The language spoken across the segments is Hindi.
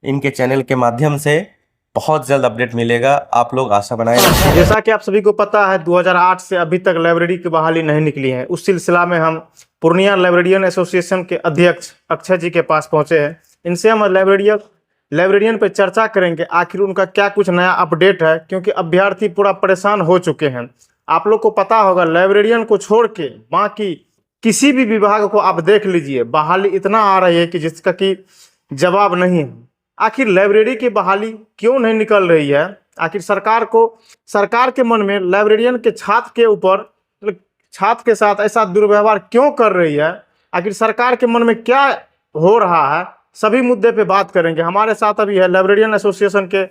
इनके चैनल के माध्यम से बहुत जल्द अपडेट मिलेगा। आप लोग आशा बनाए रखें। जैसा कि आप सभी को पता है 2008 से अभी तक लाइब्रेरी की बहाली नहीं निकली है। उस सिलसिला में हम पूर्णिया लाइब्रेरियन एसोसिएशन के अध्यक्ष अक्षय जी के पास पहुंचे हैं। इनसे हम लाइब्रेरियन पर चर्चा करेंगे, आखिर उनका क्या कुछ नया अपडेट है, क्योंकि अभ्यर्थी पूरा परेशान हो चुके हैं। आप लोग को पता होगा, लाइब्रेरियन को छोड़ के बाकी किसी भी विभाग को आप देख लीजिए, बहाली इतना आ रही है कि जिसका कि जवाब नहीं है। आखिर लाइब्रेरी की बहाली क्यों नहीं निकल रही है? आखिर सरकार के मन में लाइब्रेरियन के छात्र के ऊपर, छात्र के साथ ऐसा दुर्व्यवहार क्यों कर रही है? आखिर सरकार के मन में क्या हो रहा है? सभी मुद्दे पे बात करेंगे। हमारे साथ अभी है लाइब्रेरियन एसोसिएशन के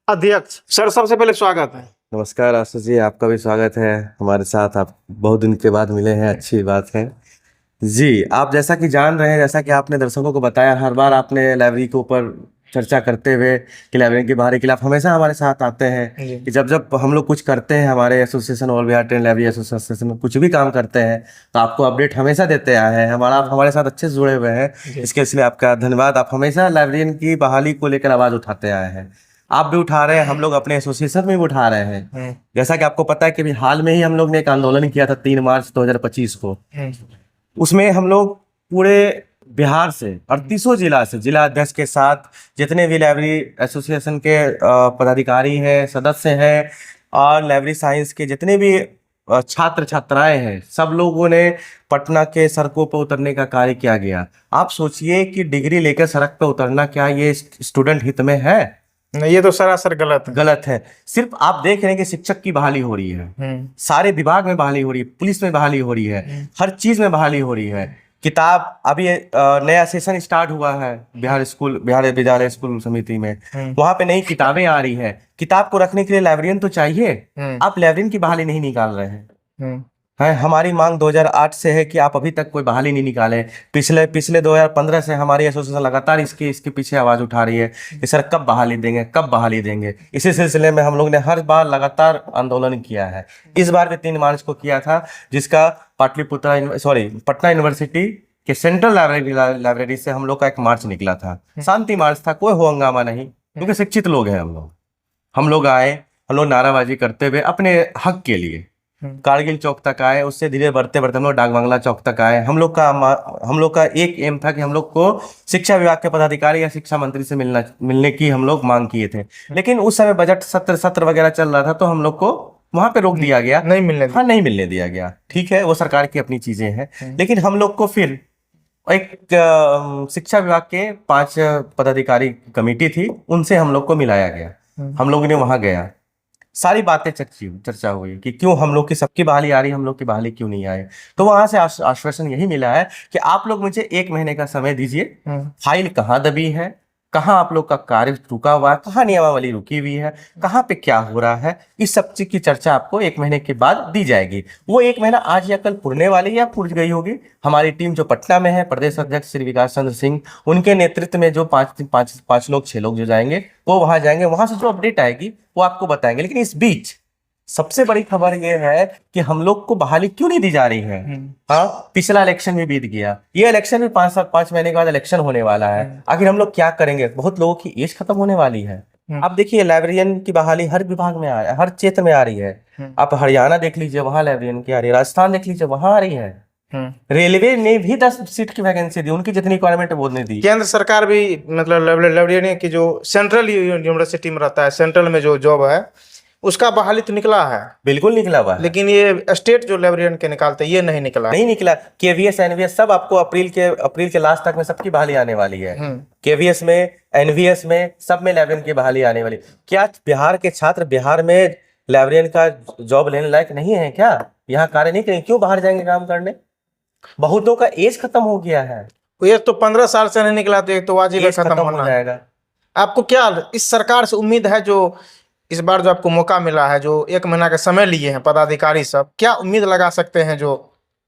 अध्यक्ष सर। सबसे पहले स्वागत है। नमस्कार आशीष जी, आपका भी स्वागत है हमारे साथ। आप बहुत दिन के बाद मिले हैं, अच्छी बात है जी। आप जैसा कि जान रहे हैं, जैसा कि आपने दर्शकों को बताया, हर बार आपने लाइब्रेरी के ऊपर चर्चा करते हुए कि लाइब्रेरी के बाहर के लिए आप हमेशा हमारे साथ आते हैं कि जब हम लोग कुछ करते हैं, हमारे association all Bihar train library association में कुछ भी काम करते हैं तो आपको अपडेट हमेशा देते आए हैं। हमारे साथ अच्छे से जुड़े हुए हैं, इसके लिए आपका धन्यवाद। आप हमेशा लाइब्रेरियन की बहाली को लेकर आवाज़ उठाते आए हैं। आप भी उठा रहे हैं, हम लोग अपने एसोसिएशन में भी उठा रहे हैं। जैसा कि आपको पता है कि हाल में ही हम लोग ने एक आंदोलन किया था 3 मार्च 2025 को। उसमें हम लोग पूरे बिहार से 38 जिला से जिला अध्यक्ष के साथ जितने भी लाइब्रेरी एसोसिएशन के पदाधिकारी हैं, सदस्य हैं, और लाइब्रेरी साइंस के जितने भी छात्र छात्राएं हैं, सब लोगों ने पटना के सड़कों पर उतरने का कार्य किया गया। आप सोचिए कि डिग्री लेकर सड़क पर उतरना, क्या ये स्टूडेंट हित में है? नहीं, ये तो सरासर गलत है। सिर्फ आप देख रहे हैं कि शिक्षक की बहाली हो रही है, सारे विभाग में बहाली हो रही है, पुलिस में बहाली हो रही है, हर चीज में बहाली हो रही है। किताब अभी नया सेशन स्टार्ट हुआ है बिहार विद्यालय स्कूल समिति में, वहां पे नई किताबें आ रही है। किताब को रखने के लिए लाइब्रेरियन तो चाहिए। आप लाइब्रेरियन की बहाली नहीं निकाल रहे हैं। हमारी मांग 2008 से है कि आप अभी तक कोई बहाली नहीं निकाले। पिछले 2015 से हमारी एसोसिएशन लगातार इसके पीछे आवाज उठा रही है कि सर कब बहाली देंगे, कब बहाली देंगे। इसी सिलसिले में हम लोग ने हर बार लगातार आंदोलन किया है। इस बार भी 3 मार्च को किया था, जिसका पटना यूनिवर्सिटी के सेंट्रल लाइब्रेरी से हम लोग का एक मार्च निकला था। शांति मार्च था, कोई हो हंगामा नहीं, क्योंकि शिक्षित लोग हैं हम लोग आए, हम लोग नाराबाजी करते हुए अपने हक के लिए कारगिल चौक तक आए। उससे धीरे बढ़ते बढ़ते हम लोग डाक बंगला चौक तक आए। हम लोग का एक एम था कि हम लोग को शिक्षा विभाग के पदाधिकारी या शिक्षा मंत्री से मिलने की हम लोग मांग किए थे। लेकिन उस समय बजट सत्र वगैरह चल रहा था, तो हम लोग को वहां पे रोक दिया गया, नहीं मिलने दिया गया। ठीक है, वो सरकार की अपनी चीजें हैं। लेकिन हम लोग को फिर एक शिक्षा विभाग के 5 पदाधिकारी कमेटी थी, उनसे हम लोग को मिलाया गया। हम लोग ने वहां गया, सारी बातें चर्चा हुई कि क्यों हम लोग की सबकी बहाली आ रही है, हम लोग की बहाली क्यों नहीं आए। तो वहां से आश्वासन यही मिला है कि आप लोग मुझे 1 महीने का समय दीजिए। फाइल कहाँ दबी है, कहाँ आप लोग का कार्य रुका हुआ है, कहाँ नियमावली रुकी हुई है, कहाँ पे क्या हो रहा है, इस सब चीज की चर्चा आपको 1 महीने के बाद दी जाएगी। वो 1 महीना आज या कल पुरने वाली या पुर गई होगी। हमारी टीम जो पटना में है, प्रदेश अध्यक्ष श्री विकास चंद्र सिंह, उनके नेतृत्व में जो 5 लोग 6 लोग जो जाएंगे, वो वहां जाएंगे। वहां से जो अपडेट आएगी वो आपको बताएंगे। लेकिन इस बीच सबसे बड़ी खबर ये है कि हम लोग को बहाली क्यों नहीं दी जा रही है। हाँ, पिछला इलेक्शन भी बीत गया, ये इलेक्शन भी 5 महीने के बाद इलेक्शन होने वाला है। आखिर हम लोग क्या करेंगे? बहुत लोगों की एज खत्म होने वाली है। अब देखिए, लाइब्रेरियन की बहाली हर विभाग में आ रही है, हर क्षेत्र में आ रही है। आप हरियाणा देख लीजिए, वहां लाइब्रेरियन की आ रही है। राजस्थान देख लीजिए, वहां आ रही है। रेलवे ने भी 10 सीट की वैकेंसी दी, उनकी जितनी रिक्वायरमेंट है वो नहीं दी। केंद्र सरकार भी मतलब लाइब्रेरियन की जो सेंट्रल यूनिवर्सिटी में रहता है, सेंट्रल में जो जॉब है, उसका बहाली तो निकला है, बिल्कुल निकला हुआ है। लेकिन ये स्टेट जो लाइब्रेरियन के निकालते हैं, ये नहीं निकला। केवीएस एनवीएस सब आपको अप्रैल के लास्ट तक में सबकी बहाली आने वाली है। केवीएस में, एनवीएस में, सब में लाइब्रेरियन की बहाली आने वाली। क्या बिहार के छात्र बिहार में लाइब्रेरियन का जॉब लेने लायक नहीं है क्या? यहाँ कार्य नहीं करेंगे, क्यों बाहर जाएंगे काम करने? बहुतों का एज खत्म हो गया है। ये तो 15 साल से नहीं निकला, तो एक तो वाजिब खत्म हो जाएगा। आपको क्या इस सरकार से उम्मीद है, जो इस बार जो आपको मौका मिला है, जो 1 महीना का समय लिए हैं पदाधिकारी सब, क्या उम्मीद लगा सकते हैं? जो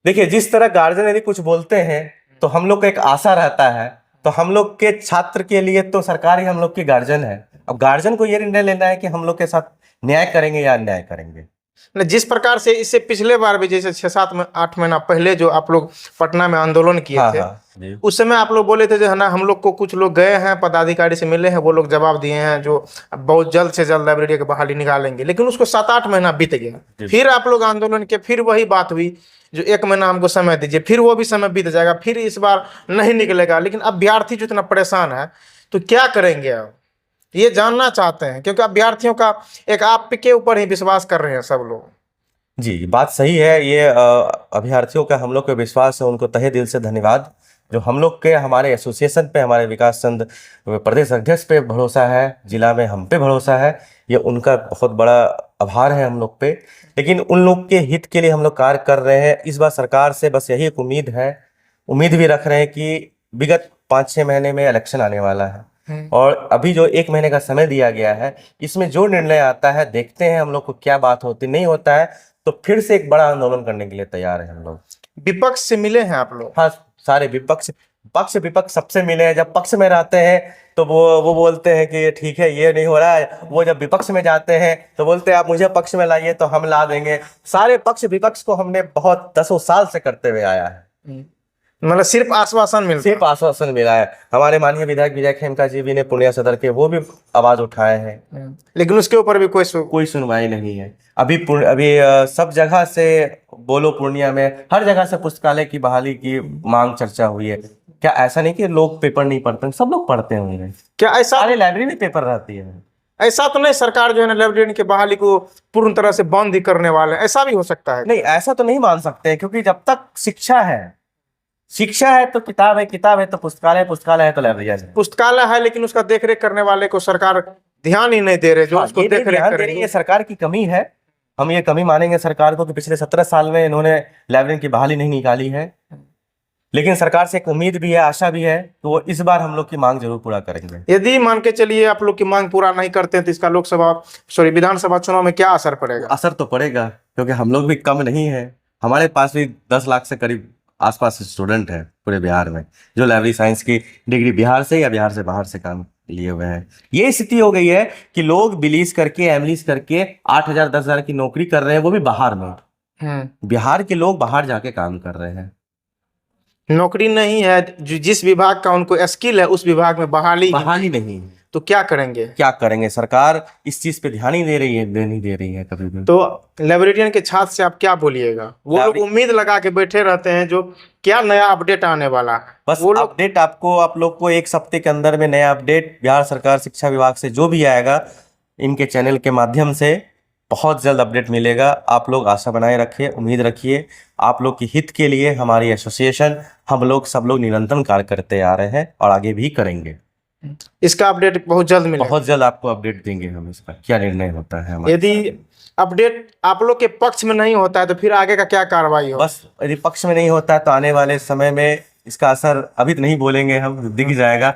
देखिए, जिस तरह गार्जियन यदि कुछ बोलते हैं तो हम लोग को एक आशा रहता है। तो हम लोग के छात्र के लिए तो सरकार ही हम लोग की गार्जियन है। अब गार्जियन को ये निर्णय लेना है कि हम लोग के साथ न्याय करेंगे या अन्याय करेंगे। न जिस प्रकार से इससे पिछले बार भी जैसे 6-7-8 महीना पहले जो आप लोग पटना में आंदोलन किए हाँ थे, हाँ जी। उस समय आप लोग बोले थे जो है ना, हम लोग को कुछ लोग गए हैं पदाधिकारी से मिले हैं, वो लोग जवाब दिए हैं जो बहुत जल्द से जल्द लाइब्रेरी की बहाली निकालेंगे, लेकिन उसको 7-8 महीना बीत गया। फिर आप लोग आंदोलन किए, फिर वही बात हुई जो 1 महीना हमको समय दीजिए, फिर वो भी समय बीत जाएगा, फिर इस बार नहीं निकलेगा। लेकिन अब अभ्यर्थी जो इतना परेशान है तो क्या करेंगे अब, ये जानना चाहते हैं, क्योंकि अभ्यर्थियों का एक आपके ऊपर ही विश्वास कर रहे हैं सब लोग। जी, बात सही है। ये अभ्यर्थियों का हम लोग पे विश्वास है, उनको तहे दिल से धन्यवाद। जो हम लोग के हमारे एसोसिएशन पे, हमारे विकास चंद प्रदेश अध्यक्ष पे भरोसा है, जिला में हम पे भरोसा है, ये उनका बहुत बड़ा आभार है हम लोग पे। लेकिन उन लोग के हित के लिए हम लोग कार्य कर रहे हैं। इस बार सरकार से बस यही एक उम्मीद है, उम्मीद भी रख रहे हैं कि विगत 5-6 महीने में इलेक्शन आने वाला है और अभी जो 1 महीने का समय दिया गया है, इसमें जो निर्णय आता है देखते हैं हम लोग को क्या बात होती। नहीं होता है तो फिर से एक बड़ा आंदोलन करने के लिए तैयार है हम लोग। विपक्ष से मिले हैं आप लोग? हाँ, सारे पक्ष विपक्ष सबसे मिले हैं। जब पक्ष में रहते हैं तो वो बोलते हैं कि ठीक है ये नहीं हो रहा है, वो जब विपक्ष में जाते हैं तो बोलते हैं आप मुझे पक्ष में लाइए तो हम ला देंगे। सारे पक्ष विपक्ष को हमने बहुत 10 साल से करते हुए आया है। मतलब सिर्फ आश्वासन मिलता है? सिर्फ आश्वासन मिला है। हमारे माननीय विधायक विजय खेमका जी भी ने पूर्णिया सदर के वो भी आवाज उठाए हैं, लेकिन उसके ऊपर भी कोई सुनवाई नहीं है। अभी सब जगह से बोलो, पूर्णिया में हर जगह से पुस्तकालय की बहाली की मांग चर्चा हुई है। क्या ऐसा नहीं कि लोग पेपर नहीं पढ़ते, सब लोग पढ़ते होंगे। क्या ऐसा? सारे लाइब्रेरी में पेपर रहती है। ऐसा तो नहीं सरकार जो है ना लाइब्रेरी की बहाली को पूर्ण तरह से बंद ही करने वाले, ऐसा भी हो सकता है? नहीं, ऐसा तो नहीं मान सकते, क्योंकि जब तक शिक्षा है तो किताब है तो पुस्तकालय है तो लाइब्रेरियन है। पुस्तकालय है, लेकिन उसका देखरेख करने वाले को सरकार ध्यान ही नहीं दे रहे, जो हाँ, उसको ये देखरेख ध्यान करेंगे। देने ये सरकार की कमी है। हम ये कमी मानेंगे सरकार को कि पिछले 17 साल में इन्होंने लाइब्रेरी की बहाली नहीं निकाली है। लेकिन सरकार से एक उम्मीद भी है, आशा भी है, तो वो इस बार हम लोग की मांग जरूर पूरा करेंगे। यदि मान के चलिए आप लोग की मांग पूरा नहीं करते हैं तो इसका विधानसभा चुनाव में क्या असर पड़ेगा? असर तो पड़ेगा, क्योंकि हम लोग भी कम नहीं है। हमारे पास भी 10 लाख से करीब आसपास स्टूडेंट है पूरे बिहार में, जो लाइब्रेरी साइंस की डिग्री बिहार से या बिहार से बाहर से काम लिए हुए हैं। ये स्थिति हो गई है कि लोग बिलीज करके, एमलीज करके 8,000 10,000 की नौकरी कर रहे हैं, वो भी बाहर में। बिहार के लोग बाहर जाके काम कर रहे हैं। नौकरी नहीं है, जिस विभाग का उनको स्किल है उस विभाग में बहाली नहीं, तो क्या करेंगे? सरकार इस चीज पे ध्यान ही नहीं दे रही है कभी भी। तो लाइब्रेरियन के छात्र से आप क्या बोलिएगा? वो लोग उम्मीद लगा के बैठे रहते हैं जो क्या नया अपडेट आने वाला है। बस वो अपडेट आप लोग को 1 हफ्ते के अंदर में नया अपडेट बिहार सरकार शिक्षा विभाग से जो भी आएगा, इनके चैनल के माध्यम से बहुत जल्द अपडेट मिलेगा। आप लोग आशा बनाए रखिए, उम्मीद रखिए। आप लोग के हित के लिए हमारी एसोसिएशन, हम लोग सब लोग निरंतर कार्य करते आ रहे हैं और आगे भी करेंगे। इसका अपडेट बहुत जल्द मिलेगा? बहुत जल्द आपको अपडेट देंगे हम, इसका क्या निर्णय होता है हमारा। यदि अपडेट आप लोग के पक्ष में नहीं होता है तो फिर आगे का क्या कार्रवाई हो? बस यदि पक्ष में नहीं होता है तो आने वाले समय में इसका असर अभी तो नहीं बोलेंगे हम, दिख जाएगा।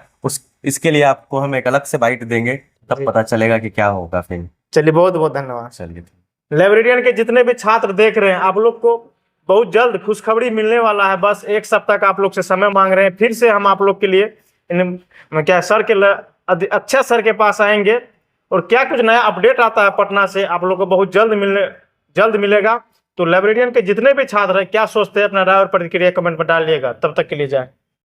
इसके लिए आपको हम एक अलग से बाइट देंगे, तब पता चलेगा कि क्या होगा फिर। चलिए, बहुत बहुत धन्यवाद। चलिए, लाइब्रेरियन के जितने भी छात्र देख रहे हैं, आप लोग को बहुत जल्द खुशखबरी मिलने वाला है। बस 1 सप्ताह का आप लोग से समय मांग रहे हैं। फिर से हम आप लोग के लिए अच्छे सर के पास आएंगे और क्या कुछ नया अपडेट आता है पटना से आप लोग को बहुत जल्द मिलेगा। तो लाइब्रेरियन के जितने भी छात्र हैं क्या सोचते हैं, अपना राय और प्रतिक्रिया कमेंट में डालिएगा। तब तक के लिए जाए।